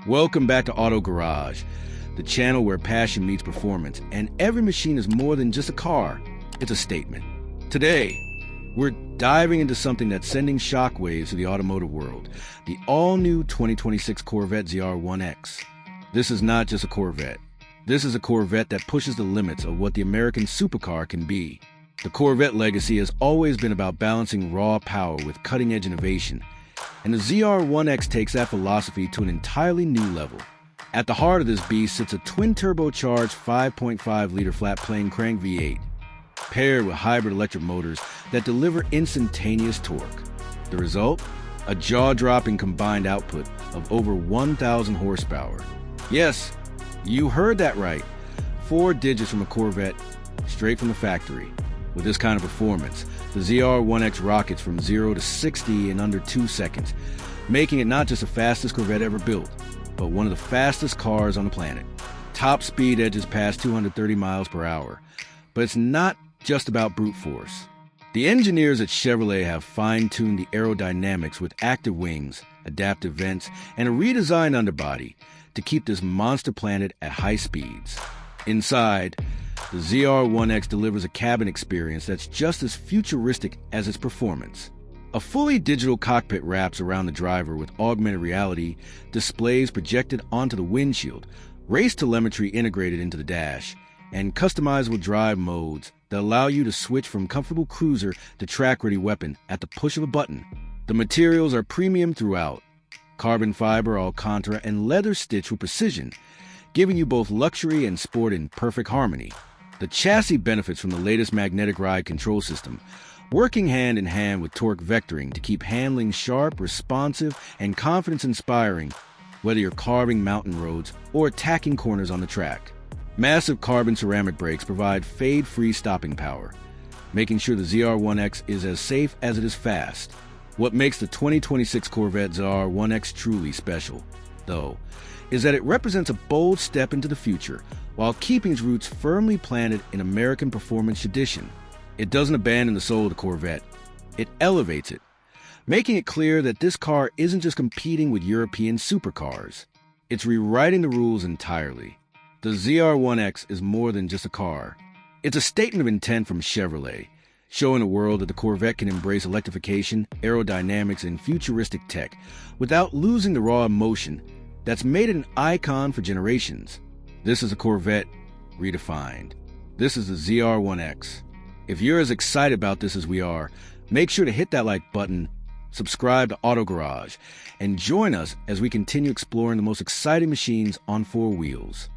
Welcome back to Auto Garage, the channel where passion meets performance, and every machine is more than just a car, it's a statement. Today, we're diving into something that's sending shockwaves to the automotive world, the all-new 2026 Corvette ZR1X. This is not just a Corvette. This is a Corvette that pushes the limits of what the American supercar can be. The Corvette legacy has always been about balancing raw power with cutting-edge innovation, and the ZR1X takes that philosophy to an entirely new level. At the heart of this beast sits a twin-turbocharged 5.5-liter flat-plane crank V8, paired with hybrid electric motors that deliver instantaneous torque. The result? A jaw-dropping combined output of over 1,000 horsepower. Yes, you heard that right. 4 digits from a Corvette, straight from the factory. With this kind of performance, the ZR1X rockets from 0 to 60 in under 2 seconds, making it not just the fastest Corvette ever built, but one of the fastest cars on the planet. Top speed edges past 230 miles per hour. But it's not just about brute force. The engineers at Chevrolet have fine-tuned the aerodynamics with active wings, adaptive vents, and a redesigned underbody to keep this monster planet at high speeds. Inside, the ZR1X delivers a cabin experience that's just as futuristic as its performance. A fully digital cockpit wraps around the driver with augmented reality displays projected onto the windshield, race telemetry integrated into the dash, and customizable drive modes that allow you to switch from comfortable cruiser to track-ready weapon at the push of a button. The materials are premium throughout, carbon fiber, Alcantara, and leather stitched with precision, giving you both luxury and sport in perfect harmony. The chassis benefits from the latest magnetic ride control system, working hand in hand with torque vectoring to keep handling sharp, responsive, and confidence-inspiring, whether you're carving mountain roads or attacking corners on the track. Massive carbon ceramic brakes provide fade-free stopping power, making sure the ZR1X is as safe as it is fast. What makes the 2026 Corvette ZR1X truly special, though, is that it represents a bold step into the future while keeping its roots firmly planted in American performance tradition. It doesn't abandon the soul of the Corvette. It elevates it, making it clear that this car isn't just competing with European supercars. It's rewriting the rules entirely. The ZR1X is more than just a car. It's a statement of intent from Chevrolet, showing the world that the Corvette can embrace electrification, aerodynamics, and futuristic tech without losing the raw emotion that's made it an icon for generations. This is a Corvette redefined. This is the ZR1X. If you're as excited about this as we are, make sure to hit that like button, subscribe to Auto Garage, and join us as we continue exploring the most exciting machines on 4 wheels.